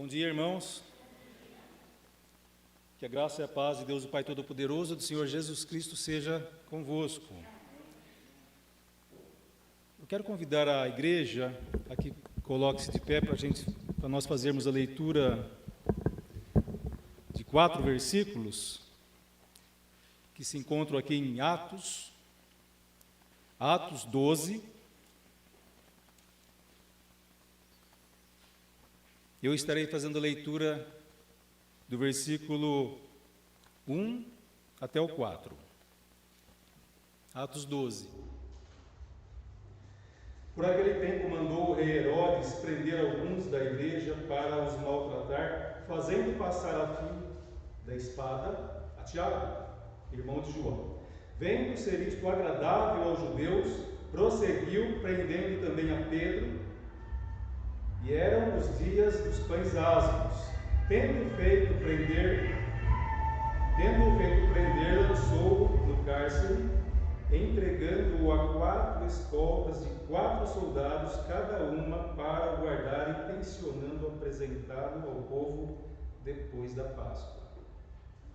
Bom dia, irmãos. Que a graça e a paz de Deus, o Pai Todo-Poderoso, do Senhor Jesus Cristo, seja convosco. Eu quero convidar a igreja a que coloque-se de pé para nós fazermos a leitura de 4 versículos que se encontram aqui em Atos 12. Eu estarei fazendo a leitura do versículo 1 até o 4. Atos 12. Por aquele tempo mandou o rei Herodes prender alguns da igreja para os maltratar, fazendo passar a fio da espada a Tiago, irmão de João. Vendo ser isto agradável aos judeus, prosseguiu, prendendo também a Pedro. E eram os dias dos pães ázimos. Tendo-o feito prender, lançou-o no cárcere, entregando-o a 4 escoltas de 4 soldados, cada uma, para o guardar, intencionando apresentá-lo ao povo depois da Páscoa.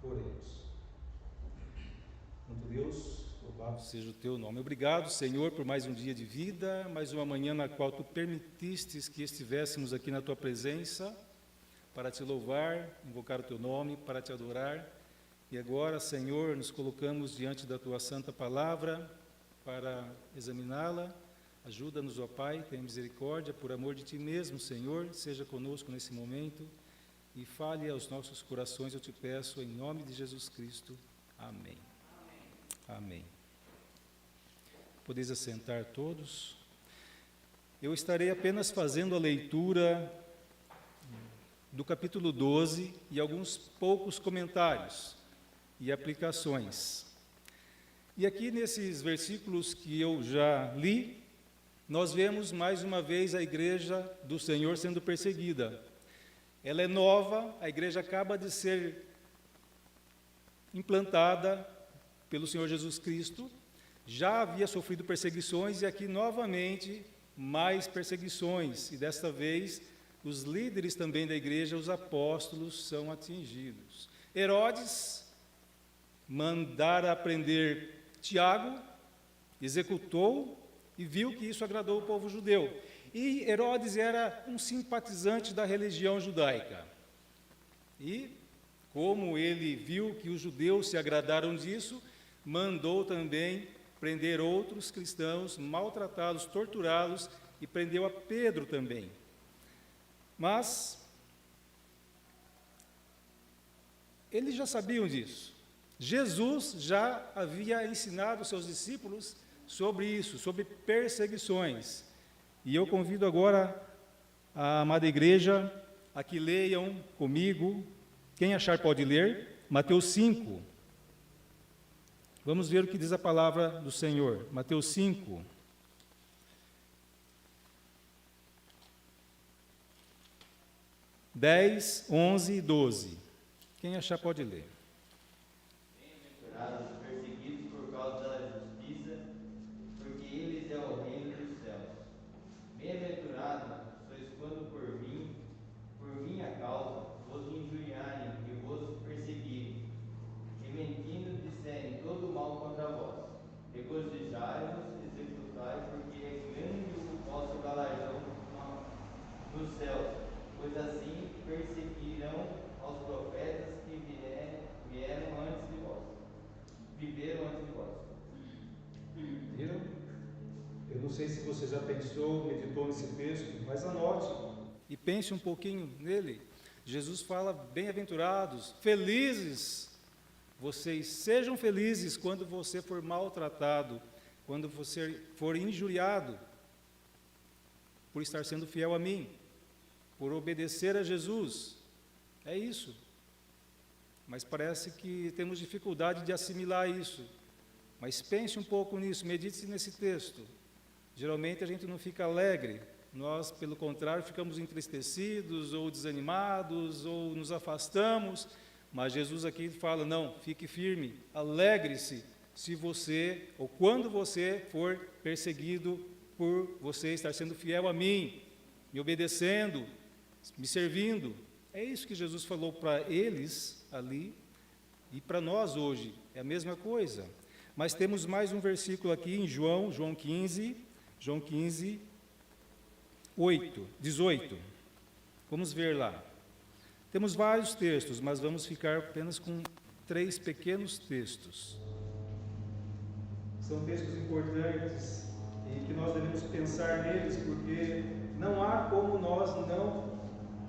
Oremos. Santo Deus, louvado seja o teu nome. Obrigado, Senhor, por mais um dia de vida, mais uma manhã na qual tu permitistes que estivéssemos aqui na tua presença, para te louvar, invocar o teu nome, para te adorar. E agora, Senhor, nos colocamos diante da tua santa palavra para examiná-la. Ajuda-nos, ó Pai, tenha misericórdia, por amor de ti mesmo, Senhor, seja conosco nesse momento e fale aos nossos corações, eu te peço, em nome de Jesus Cristo. Amém. Amém. Podeis assentar todos. Eu estarei apenas fazendo a leitura do capítulo 12 e alguns poucos comentários e aplicações. E aqui nesses versículos que eu já li, nós vemos mais uma vez a igreja do Senhor sendo perseguida. Ela é nova, a igreja acaba de ser implantada pelo Senhor Jesus Cristo, já havia sofrido perseguições e aqui novamente mais perseguições, e desta vez os líderes também da igreja, os apóstolos, são atingidos. Herodes mandara prender Tiago, executou e viu que isso agradou o povo judeu. E Herodes era um simpatizante da religião judaica. E, como ele viu que os judeus se agradaram disso, mandou também prender outros cristãos, maltratados, torturados, e prendeu a Pedro também. Mas eles já sabiam disso. Jesus já havia ensinado os seus discípulos sobre isso, sobre perseguições. E eu convido agora a amada igreja a que leiam comigo, quem achar pode ler, Mateus 5. Vamos ver o que diz a palavra do Senhor. Mateus 5. Dez, 11 e 12. Quem achar pode ler. Bem-aventurados os perseguidos por causa da justiça, porque eles é o reino dos céus. Bem-aventurados sois quando por minha causa, vos injuriarem e vos perseguirem, e mentindo disserem todo mal contra vós. Regozijai-vos e exultai, porque é grande o vosso galardão nos céus, pois assim perseguirão aos profetas que viveram antes de vós. Viram? Eu não sei se você já pensou, meditou nesse texto, mas anote e pense um pouquinho nele. Jesus fala: bem-aventurados, felizes, vocês sejam felizes quando você for maltratado, quando você for injuriado, por estar sendo fiel a mim, por obedecer a Jesus. É isso. Mas parece que temos dificuldade de assimilar isso. Mas pense um pouco nisso, medite nesse texto. Geralmente a gente não fica alegre, nós, pelo contrário, ficamos entristecidos ou desanimados ou nos afastamos. Mas Jesus aqui fala: não, fique firme, alegre-se se você ou quando você for perseguido por você estar sendo fiel a mim, me obedecendo, me servindo. É isso que Jesus falou para eles ali e para nós hoje, é a mesma coisa. Mas temos mais um versículo aqui em João 15, 18. Vamos ver lá. Temos vários textos, mas vamos ficar apenas com 3 pequenos textos. São textos importantes e que nós devemos pensar neles, porque não há como nós não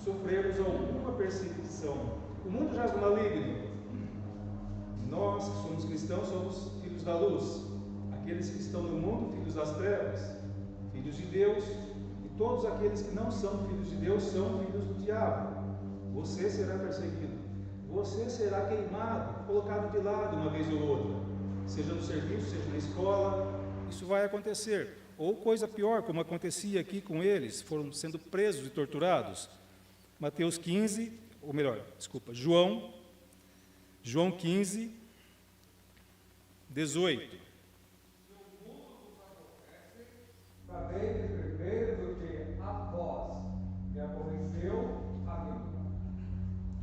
sofrermos alguma perseguição. O mundo jaz no maligno. Nós que somos cristãos somos filhos da luz. Aqueles que estão no mundo, filhos das trevas, filhos de Deus. E todos aqueles que não são filhos de Deus são filhos do diabo. Você será perseguido. Você será queimado, colocado de lado uma vez ou outra. Seja no serviço, seja na escola. Isso vai acontecer. Ou coisa pior, como acontecia aqui com eles, foram sendo presos e torturados. Mateus 15, ou melhor, desculpa, João 15, 18. Sabeis primeiro do que a vós me aborreceu a mim.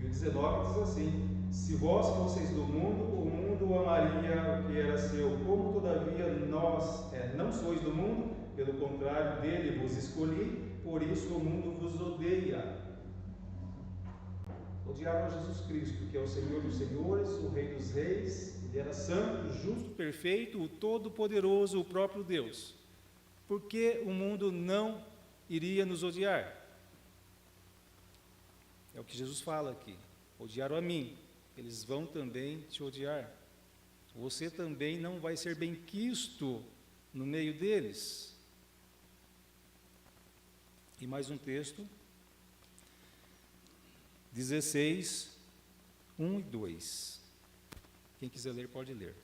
E o 19 diz assim: se vós fosseis do mundo, o mundo amaria o que era seu. Como todavia nós não sois do mundo, pelo contrário, dele vos escolhi, por isso o mundo vos odeia. Odiaram a Jesus Cristo, que é o Senhor dos senhores, o Rei dos reis. Ele era santo, justo, perfeito, o todo-poderoso, o próprio Deus. Por que o mundo não iria nos odiar? É o que Jesus fala aqui. Odiaram a mim, eles vão também te odiar. Você também não vai ser bem quisto no meio deles. E mais um texto. 16, 1 e 2. Quem quiser ler, pode ler.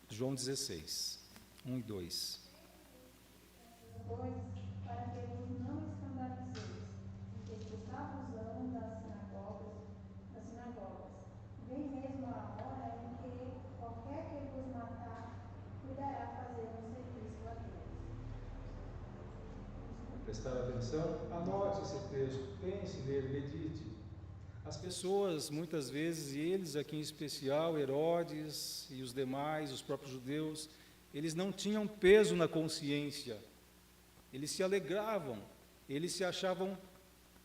João 16, 1 e 2. Para que vos não escandalizeis, porque expulsar vos das sinagogas. Vem mesmo a hora em que qualquer que vos matar, cuidará fazer um serviço a Deus. Prestar atenção, anote esse texto, pense nele, medite. As pessoas, muitas vezes, e eles aqui em especial, Herodes e os demais, os próprios judeus, eles não tinham peso na consciência. Eles se alegravam, eles se achavam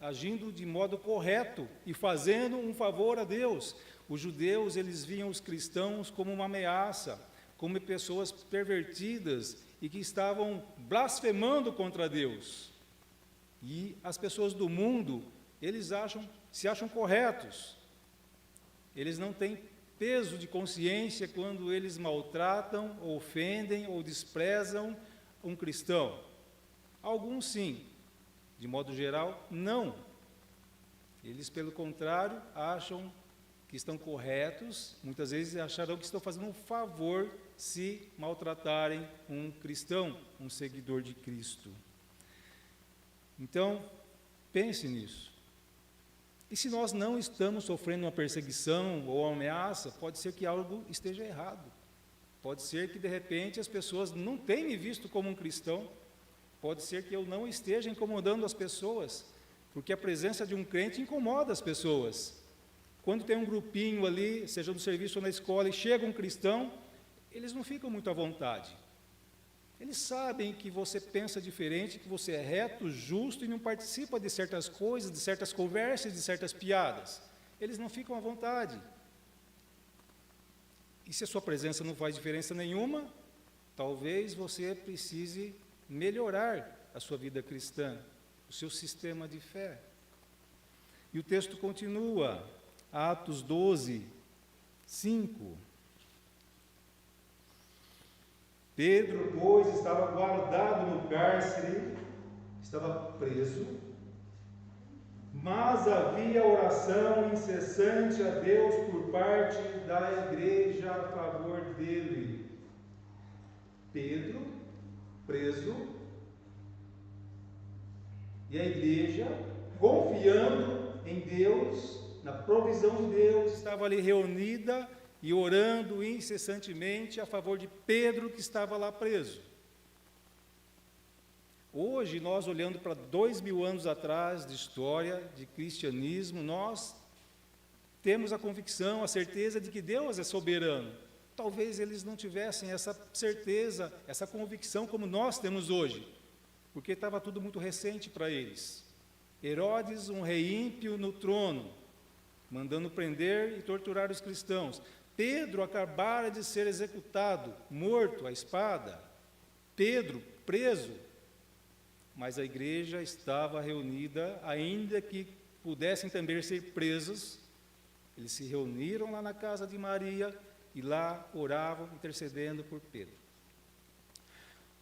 agindo de modo correto e fazendo um favor a Deus. Os judeus, eles viam os cristãos como uma ameaça, como pessoas pervertidas e que estavam blasfemando contra Deus. E as pessoas do mundo, eles se acham corretos. Eles não têm peso de consciência quando eles maltratam, ofendem ou desprezam um cristão. Alguns sim, de modo geral, não. Eles, pelo contrário, acham que estão corretos, muitas vezes acharão que estão fazendo um favor se maltratarem um cristão, um seguidor de Cristo. Então, pense nisso. E se nós não estamos sofrendo uma perseguição ou uma ameaça, pode ser que algo esteja errado. Pode ser que, de repente, as pessoas não tenham me visto como um cristão. Pode ser que eu não esteja incomodando as pessoas, porque a presença de um crente incomoda as pessoas. Quando tem um grupinho ali, seja no serviço ou na escola, e chega um cristão, eles não ficam muito à vontade. Eles sabem que você pensa diferente, que você é reto, justo e não participa de certas coisas, de certas conversas, de certas piadas. Eles não ficam à vontade. E se a sua presença não faz diferença nenhuma, talvez você precise melhorar a sua vida cristã, o seu sistema de fé. E o texto continua, Atos 12, 5. Pedro, pois, estava guardado no cárcere, estava preso, mas havia oração incessante a Deus por parte da igreja a favor dele. Pedro, preso, e a igreja, confiando em Deus, na provisão de Deus, estava ali reunida e orando incessantemente a favor de Pedro, que estava lá preso. Hoje, nós olhando para 2000 anos atrás de história, de cristianismo, nós temos a convicção, a certeza de que Deus é soberano. Talvez eles não tivessem essa certeza, essa convicção como nós temos hoje, porque estava tudo muito recente para eles. Herodes, um rei ímpio no trono, mandando prender e torturar os cristãos. Pedro acabara de ser executado, morto à espada. Pedro preso. Mas a igreja estava reunida, ainda que pudessem também ser presos. Eles se reuniram lá na casa de Maria e lá oravam, intercedendo por Pedro.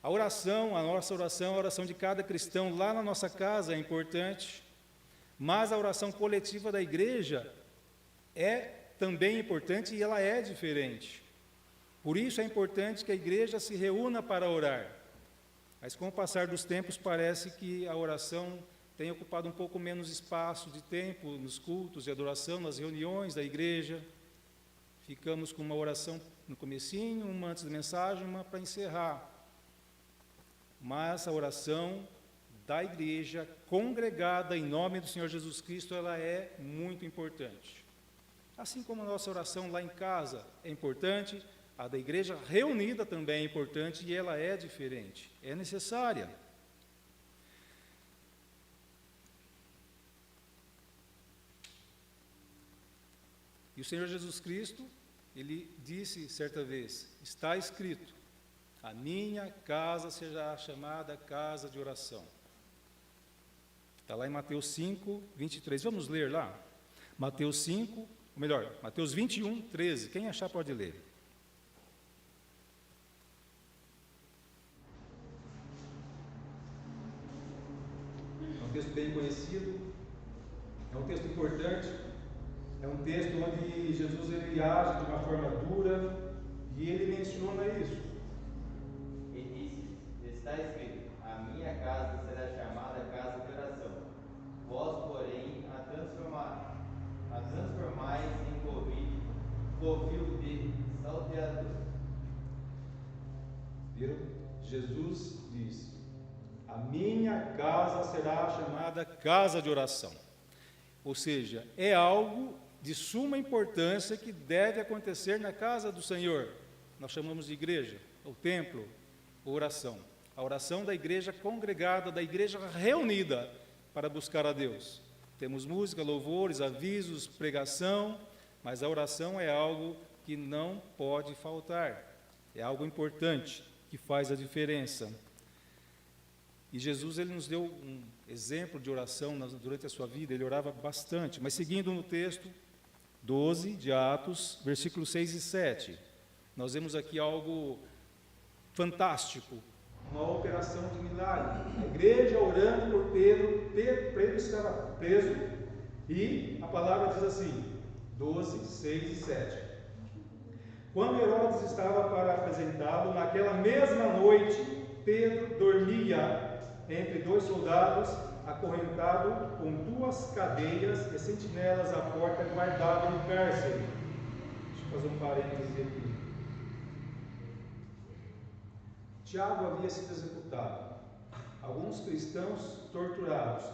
A oração, a nossa oração, a oração de cada cristão lá na nossa casa é importante, mas a oração coletiva da igreja é também importante e ela é diferente. Por isso é importante que a igreja se reúna para orar. Mas com o passar dos tempos parece que a oração tem ocupado um pouco menos espaço de tempo nos cultos de adoração, nas reuniões da igreja. Ficamos com uma oração no comecinho, uma antes da mensagem, uma para encerrar. Mas a oração da igreja congregada em nome do Senhor Jesus Cristo, ela é muito importante. Assim como a nossa oração lá em casa é importante, a da igreja reunida também é importante e ela é diferente, é necessária. E o Senhor Jesus Cristo, Ele disse certa vez, está escrito, a minha casa será chamada casa de oração. Está lá em Mateus 5, 23. Vamos ler lá? Mateus 5, ou melhor, Mateus 21, 13. Quem achar pode ler. É um texto bem conhecido, é um texto importante, é um texto onde Jesus ele age de uma forma dura e ele menciona isso. E disse: está escrito, a minha casa será chamada casa de oração. Vós, porém, a transformais em covil de salteador. Viram? Jesus diz: a minha casa será chamada Casa de oração. Ou seja, é algo de suma importância que deve acontecer na casa do Senhor. Nós chamamos de igreja, o templo, a oração. A oração da igreja congregada, da igreja reunida para buscar a Deus. Temos música, louvores, avisos, pregação, mas a oração é algo que não pode faltar. É algo importante, que faz a diferença. E Jesus ele nos deu um exemplo de oração durante a sua vida, ele orava bastante. Mas seguindo no texto 12 de Atos, versículos 6 e 7, nós vemos aqui algo fantástico. uma operação de milagre. A igreja orando por Pedro, Pedro estava preso, e a palavra diz assim, 12, 6 e 7. Quando Herodes estava para apresentá-lo, naquela mesma noite, Pedro dormia entre dois soldados, acorrentado com duas cadeias e sentinelas à porta guardavam o cárcere. Deixa eu fazer um parêntese aqui. Tiago havia sido executado, alguns cristãos torturados,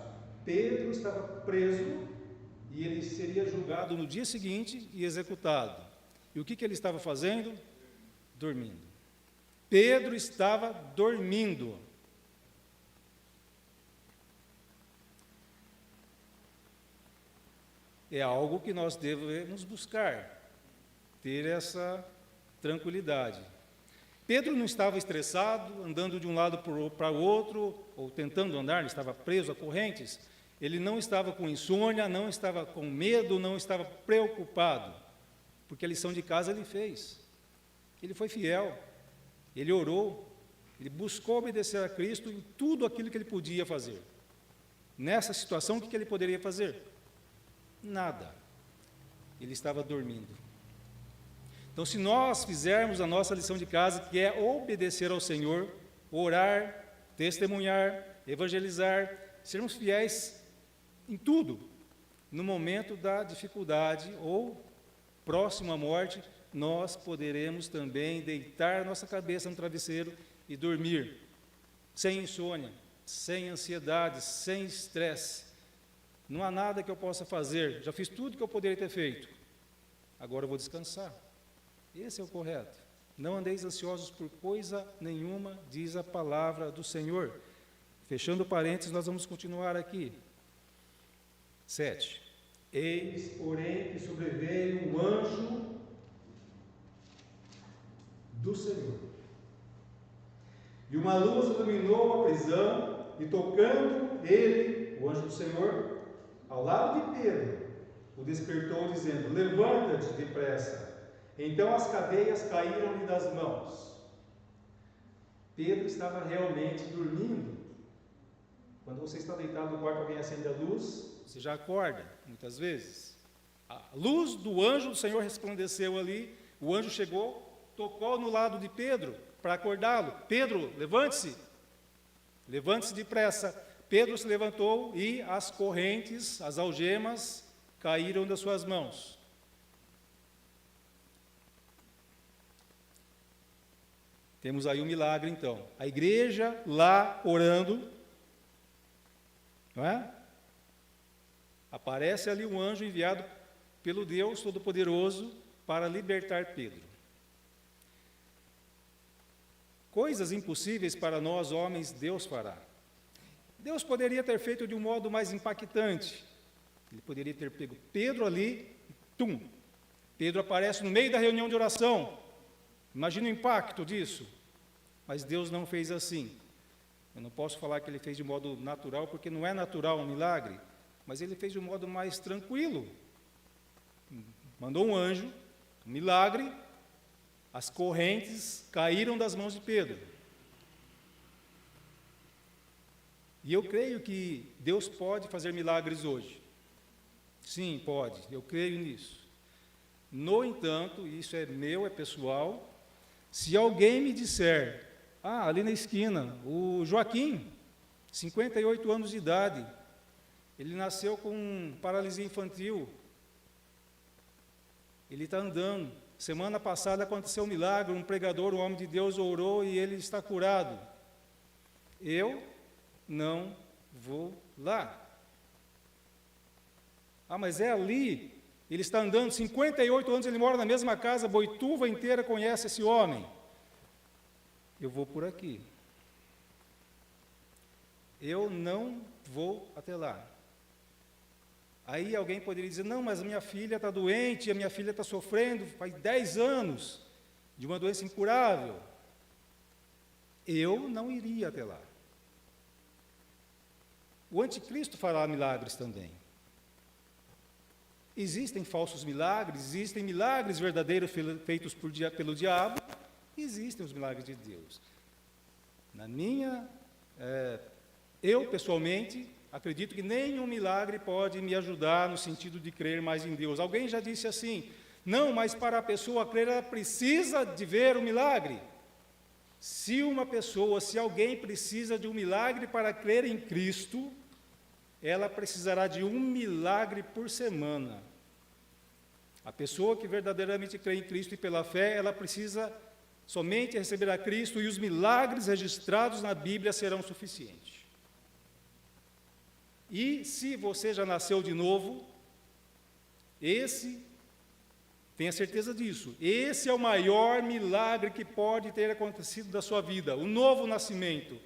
Pedro estava preso e ele seria julgado no dia seguinte e executado. E o que ele estava fazendo? Dormindo. Pedro estava dormindo. É algo que nós devemos buscar, ter essa tranquilidade. Pedro não estava estressado, andando de um lado para o outro, ou tentando andar, ele estava preso a correntes. Ele não estava com insônia, não estava com medo, não estava preocupado, porque a lição de casa ele fez. Ele foi fiel, ele orou, ele buscou obedecer a Cristo em tudo aquilo que ele podia fazer. Nessa situação, o que ele poderia fazer? Nada. Ele estava dormindo. Então, se nós fizermos a nossa lição de casa, que é obedecer ao Senhor, orar, testemunhar, evangelizar, sermos fiéis em tudo, no momento da dificuldade ou próximo à morte, nós poderemos também deitar nossa cabeça no travesseiro e dormir, sem insônia, sem ansiedade, sem estresse. Não há nada que eu possa fazer, já fiz tudo que eu poderia ter feito. Agora eu vou descansar. Esse é o correto. Não andeis ansiosos por coisa nenhuma, diz a palavra do Senhor. Fechando parênteses, nós vamos continuar aqui. 7. Eis, porém, que sobreveio um anjo do Senhor. E uma luz iluminou a prisão, e tocando ele, o anjo do Senhor, ao lado de Pedro, o despertou, dizendo: levanta-te depressa. Então as cadeias caíram-lhe das mãos. Pedro estava realmente dormindo. Quando você está deitado no quarto, alguém acende a luz, Você já acorda, muitas vezes. A luz do anjo do Senhor resplandeceu ali, o anjo chegou, tocou no lado de Pedro para acordá-lo. Pedro, levante-se. Levante-se depressa. Pedro se levantou e as correntes, as algemas, caíram das suas mãos. Temos aí um milagre, então. A igreja lá orando, não é? Aparece ali um anjo enviado pelo Deus Todo-Poderoso para libertar Pedro. Coisas impossíveis para nós, homens, Deus fará. Deus poderia ter feito de um modo mais impactante. Ele poderia ter pego Pedro ali, tum. Pedro aparece no meio da reunião de oração. Imagina o impacto disso. Mas Deus não fez assim. Eu não posso falar que ele fez de modo natural, porque não é natural um milagre, mas ele fez de um modo mais tranquilo. Mandou um anjo, um milagre, as correntes caíram das mãos de Pedro. E eu creio que Deus pode fazer milagres hoje. Sim, pode, eu creio nisso. No entanto, isso é meu, é pessoal, se alguém me disser: ali na esquina, o Joaquim, 58 anos de idade, ele nasceu com paralisia infantil, ele está andando. Semana passada aconteceu um milagre, um pregador, um homem de Deus orou e ele está curado. Eu não vou lá. Mas é ali, ele está andando, 58 anos, ele mora na mesma casa, Boituva inteira conhece esse homem. Eu vou por aqui. Eu não vou até lá. Aí alguém poderia dizer: não, mas a minha filha está doente, a minha filha está sofrendo, faz 10 anos, de uma doença incurável. Eu não iria até lá. O anticristo fará milagres também. Existem falsos milagres, existem milagres verdadeiros feitos pelo diabo, existem os milagres de Deus. Eu pessoalmente acredito que nenhum milagre pode me ajudar no sentido de crer mais em Deus. Alguém já disse assim: não, mas para a pessoa crer, ela precisa de ver o milagre. Se alguém precisa de um milagre para crer em Cristo, ela precisará de um milagre por semana. A pessoa que verdadeiramente crê em Cristo e pela fé, ela precisa somente receber a Cristo, e os milagres registrados na Bíblia serão suficientes. E se você já nasceu de novo, tenha certeza disso, esse é o maior milagre que pode ter acontecido da sua vida, o novo nascimento.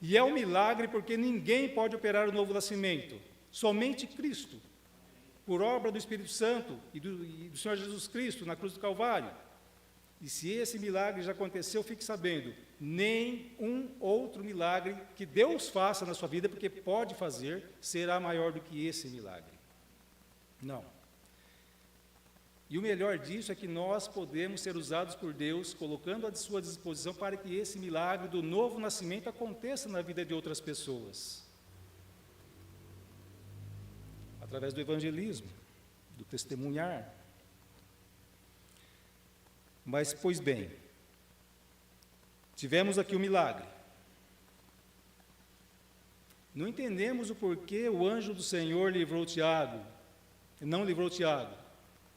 E é um milagre porque ninguém pode operar o novo nascimento, somente Cristo, por obra do Espírito Santo e do Senhor Jesus Cristo na cruz do Calvário. E se esse milagre já aconteceu, fique sabendo, nem um outro milagre que Deus faça na sua vida, porque pode fazer, será maior do que esse milagre. Não. E o melhor disso é que nós podemos ser usados por Deus, colocando à sua disposição para que esse milagre do novo nascimento aconteça na vida de outras pessoas. Através do evangelismo, do testemunhar. Mas, pois bem, tivemos aqui o milagre. Não entendemos o porquê o anjo do Senhor não livrou Tiago,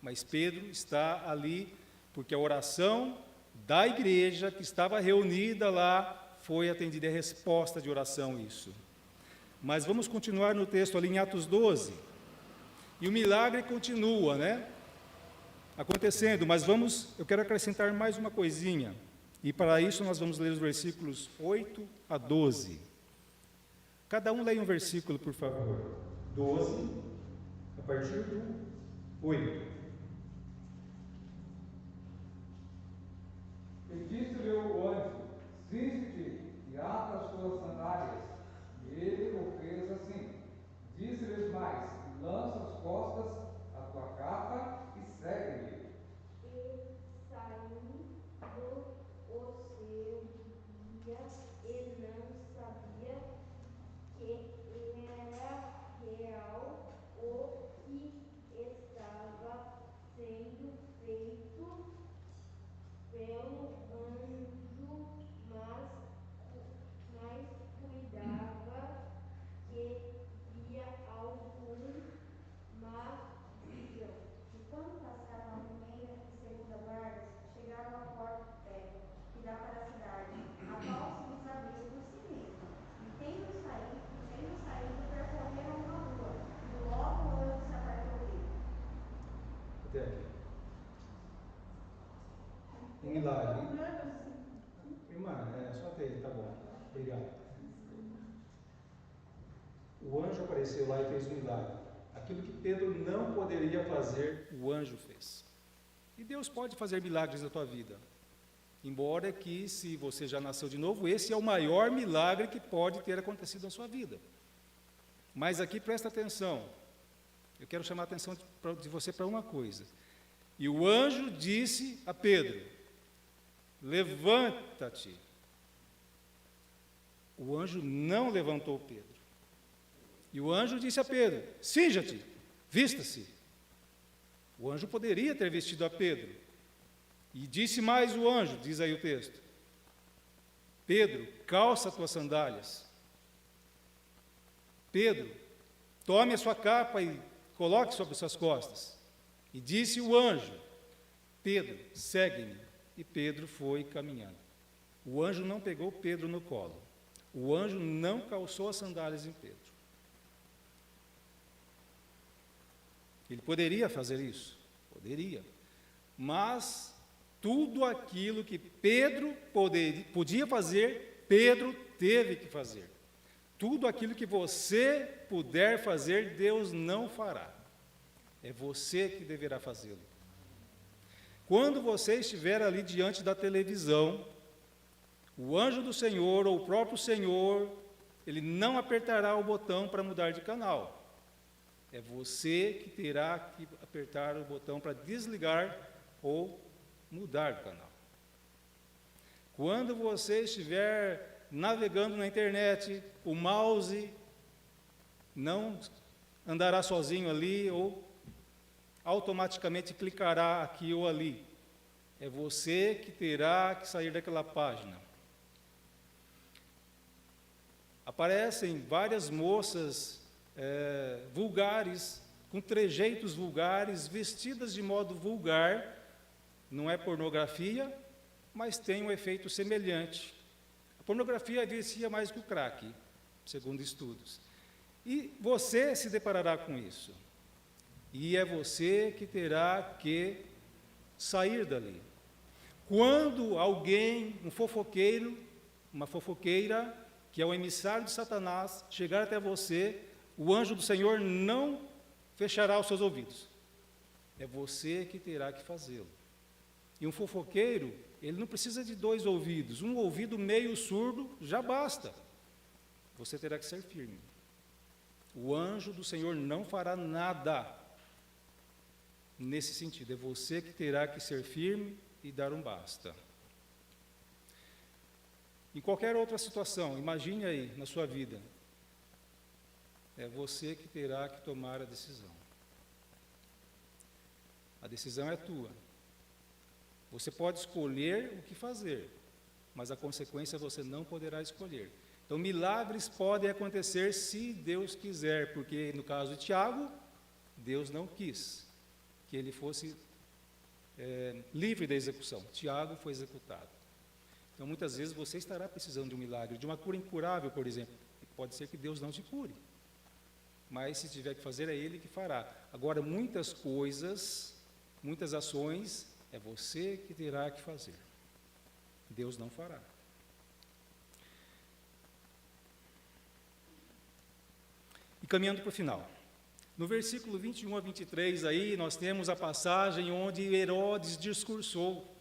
mas Pedro está ali porque a oração da igreja que estava reunida lá foi atendida, é resposta de oração isso. Mas vamos continuar no texto ali em Atos 12. E o milagre continua, né? Acontecendo, mas eu quero acrescentar mais uma coisinha. E para isso nós vamos ler os versículos 8 a 12. Cada um leia um versículo, por favor. 12, a partir do 8. E disse-lhe o anjo: cinge-te e ata as tuas sandálias. E ele o fez assim. Disse-lhes mais: lança as costas a tua capa e segue-me. E saindo o seu dia, e não sabia que era real o que estava sendo feito pelo anjo, mas cuidava que via algum má visão. E quando passaram a primeira e segunda guardas, chegaram à porta de ferro, que dá para a cidade, a qual se lhes abriu por si mesmo. E tendo saído, percorreram uma rua, e logo o anjo se apartou dele. Até aqui. Um milagre. Irmã, só até aí, tá bom. Obrigado. O anjo apareceu lá e fez um milagre. Aquilo que Pedro não poderia fazer, o anjo fez. E Deus pode fazer milagres na tua vida. Embora que, se você já nasceu de novo, esse é o maior milagre que pode ter acontecido na sua vida. Mas aqui presta atenção. Eu quero chamar a atenção de você para uma coisa. E o anjo disse a Pedro: levanta-te. O anjo não levantou Pedro. E o anjo disse a Pedro: cinja-te, vista-se. O anjo poderia ter vestido a Pedro. E disse mais o anjo, diz aí o texto: Pedro, calça as tuas sandálias. Pedro, tome a sua capa e coloque sobre suas costas. E disse o anjo: Pedro, segue-me. E Pedro foi caminhando. O anjo não pegou Pedro no colo. O anjo não calçou as sandálias em Pedro. Ele poderia fazer isso? Poderia. Mas tudo aquilo que Pedro podia fazer, Pedro teve que fazer. Tudo aquilo que você puder fazer, Deus não fará. É você que deverá fazê-lo. Quando você estiver ali diante da televisão, o anjo do Senhor ou o próprio Senhor, ele não apertará o botão para mudar de canal. É você que terá que apertar o botão para desligar ou mudar de canal. Quando você estiver navegando na internet, o mouse não andará sozinho ali ou automaticamente clicará aqui ou ali. É você que terá que sair daquela página. Aparecem várias moças vulgares, com trejeitos vulgares, vestidas de modo vulgar. Não é pornografia, mas tem um efeito semelhante. A pornografia vicia mais que o crack, segundo estudos. E você se deparará com isso. E é você que terá que sair dali. Quando alguém, um fofoqueiro, uma fofoqueira, que é o emissário de Satanás, chegar até você, o anjo do Senhor não fechará os seus ouvidos. É você que terá que fazê-lo. E um fofoqueiro, ele não precisa de 2 ouvidos. Um ouvido meio surdo já basta. Você terá que ser firme. O anjo do Senhor não fará nada nesse sentido. É você que terá que ser firme e dar um basta. Em qualquer outra situação, imagine aí na sua vida, é você que terá que tomar a decisão. A decisão é tua. Você pode escolher o que fazer, mas a consequência você não poderá escolher. Então, milagres podem acontecer se Deus quiser, porque no caso de Tiago, Deus não quis que ele fosse livre da execução. Tiago foi executado. Então, muitas vezes, você estará precisando de um milagre, de uma cura incurável, por exemplo. E pode ser que Deus não te cure. Mas, se tiver que fazer, é Ele que fará. Agora, muitas coisas, muitas ações, é você que terá que fazer. Deus não fará. E caminhando para o final. No versículo 21 a 23, aí, nós temos a passagem onde Herodes discursou.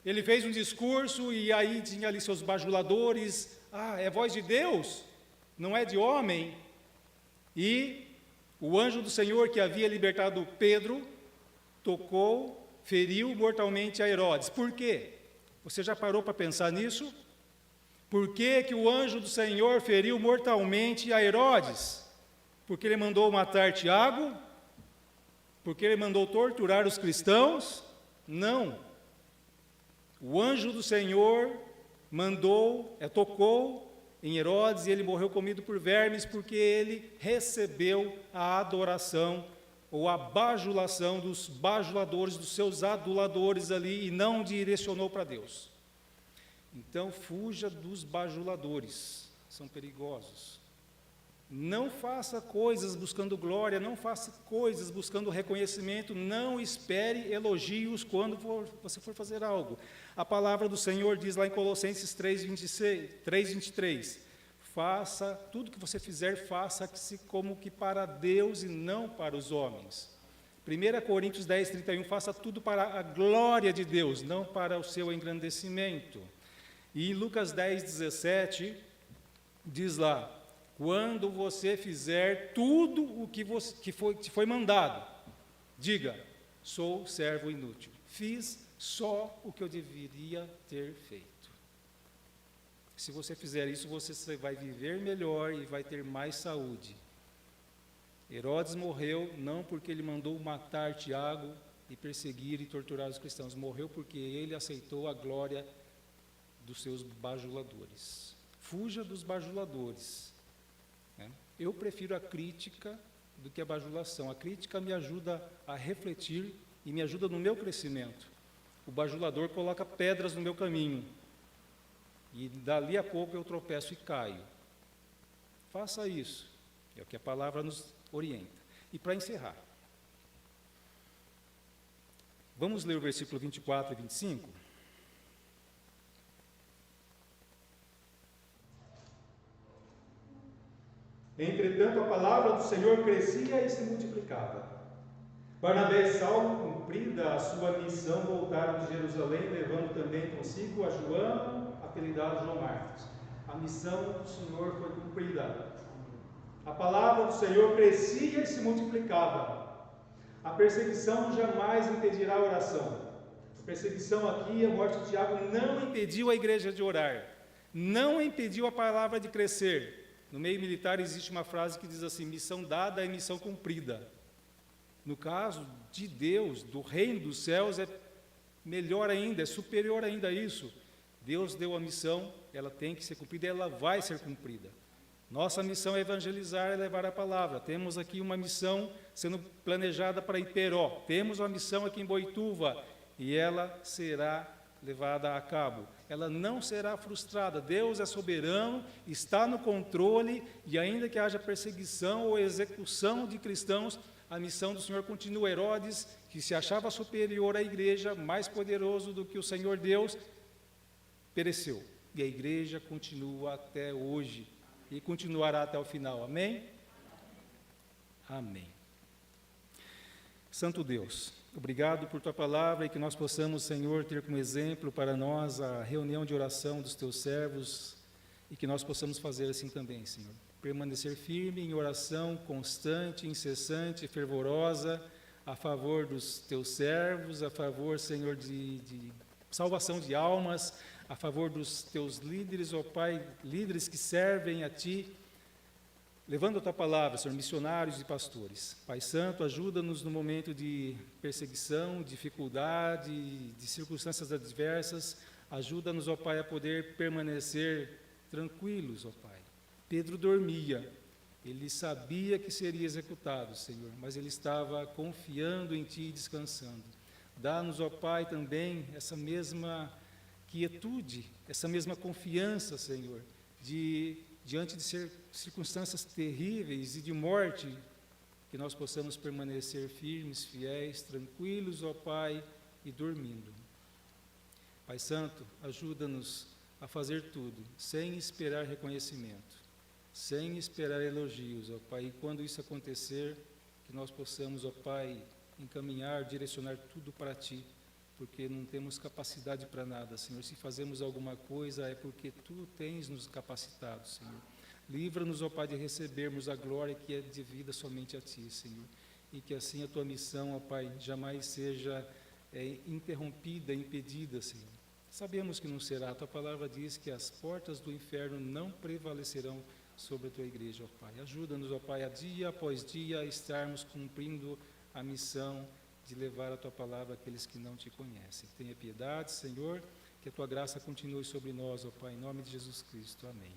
Ele fez um discurso e aí tinha ali seus bajuladores. É voz de Deus, não é de homem. E o anjo do Senhor que havia libertado Pedro, tocou, feriu mortalmente a Herodes. Por quê? Você já parou para pensar nisso? Por que que o anjo do Senhor feriu mortalmente a Herodes? Porque ele mandou matar Tiago? Porque ele mandou torturar os cristãos? Não. O anjo do Senhor tocou em Herodes e ele morreu comido por vermes porque ele recebeu a adoração ou a bajulação dos bajuladores, dos seus aduladores ali e não direcionou para Deus. Então, fuja dos bajuladores, são perigosos. Não faça coisas buscando glória, não faça coisas buscando reconhecimento, não espere elogios quando você for fazer algo. A palavra do Senhor diz lá em Colossenses 3:23, faça, tudo que você fizer, faça-se como que para Deus e não para os homens. 1 Coríntios 10:31, faça tudo para a glória de Deus, não para o seu engrandecimento. E em Lucas 10:17, diz lá, quando você fizer tudo o que te foi mandado, diga, sou servo inútil, fiz só o que eu deveria ter feito. Se você fizer isso, você vai viver melhor e vai ter mais saúde. Herodes morreu não porque ele mandou matar Tiago e perseguir e torturar os cristãos, morreu porque ele aceitou a glória dos seus bajuladores. Fuja dos bajuladores. Eu prefiro a crítica do que a bajulação. A crítica me ajuda a refletir e me ajuda no meu crescimento. O bajulador coloca pedras no meu caminho. E dali a pouco eu tropeço e caio. Faça isso. É o que a palavra nos orienta. E para encerrar, vamos ler o versículo 24 e 25? Entretanto, a palavra do Senhor crescia e se multiplicava. Barnabé e Saulo, cumprida a sua missão, voltaram de Jerusalém, levando também consigo a João, apelidado João Marcos. A missão do Senhor foi cumprida. A palavra do Senhor crescia e se multiplicava. A perseguição jamais impedirá a oração. A perseguição aqui, a morte de Tiago, não impediu a igreja de orar. Não impediu a palavra de crescer. No meio militar existe uma frase que diz assim, missão dada é missão cumprida. No caso de Deus, do reino dos céus, é melhor ainda, é superior ainda a isso. Deus deu a missão, ela tem que ser cumprida, ela vai ser cumprida. Nossa missão é evangelizar e levar a palavra. Temos aqui uma missão sendo planejada para Iperó. Temos uma missão aqui em Boituva e ela será levada a cabo. Ela não será frustrada. Deus é soberano, está no controle e ainda que haja perseguição ou execução de cristãos, a missão do Senhor continua. Herodes, que se achava superior à igreja, mais poderoso do que o Senhor Deus, pereceu. E a igreja continua até hoje e continuará até o final. Amém? Amém. Santo Deus, obrigado por Tua palavra e que nós possamos, Senhor, ter como exemplo para nós a reunião de oração dos Teus servos e que nós possamos fazer assim também, Senhor. Permanecer firme em oração constante, incessante, fervorosa, a favor dos Teus servos, a favor, Senhor, de salvação de almas, a favor dos Teus líderes, ó Pai, líderes que servem a Ti, levando a Tua palavra, Senhor, missionários e pastores. Pai Santo, ajuda-nos no momento de perseguição, dificuldade, de circunstâncias adversas. Ajuda-nos, ó Pai, a poder permanecer tranquilos, ó Pai. Pedro dormia, ele sabia que seria executado, Senhor, mas ele estava confiando em Ti e descansando. Dá-nos, ó Pai, também essa mesma quietude, essa mesma confiança, Senhor, diante de circunstâncias terríveis e de morte, que nós possamos permanecer firmes, fiéis, tranquilos, ó Pai, e dormindo. Pai Santo, ajuda-nos a fazer tudo, sem esperar reconhecimento, sem esperar elogios, ó Pai, e quando isso acontecer, que nós possamos, ó Pai, encaminhar, direcionar tudo para Ti, porque não temos capacidade para nada, Senhor. Se fazemos alguma coisa é porque Tu tens nos capacitado, Senhor. Livra-nos, ó Pai, de recebermos a glória que é devida somente a Ti, Senhor. E que assim a Tua missão, ó Pai, jamais seja interrompida, impedida, Senhor. Sabemos que não será. A Tua palavra diz que as portas do inferno não prevalecerão sobre a Tua igreja, ó Pai. Ajuda-nos, ó Pai, a dia após dia a estarmos cumprindo a missão de levar a Tua palavra àqueles que não Te conhecem. Tenha piedade, Senhor, que a Tua graça continue sobre nós, ó Pai, em nome de Jesus Cristo. Amém.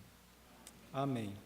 Amém.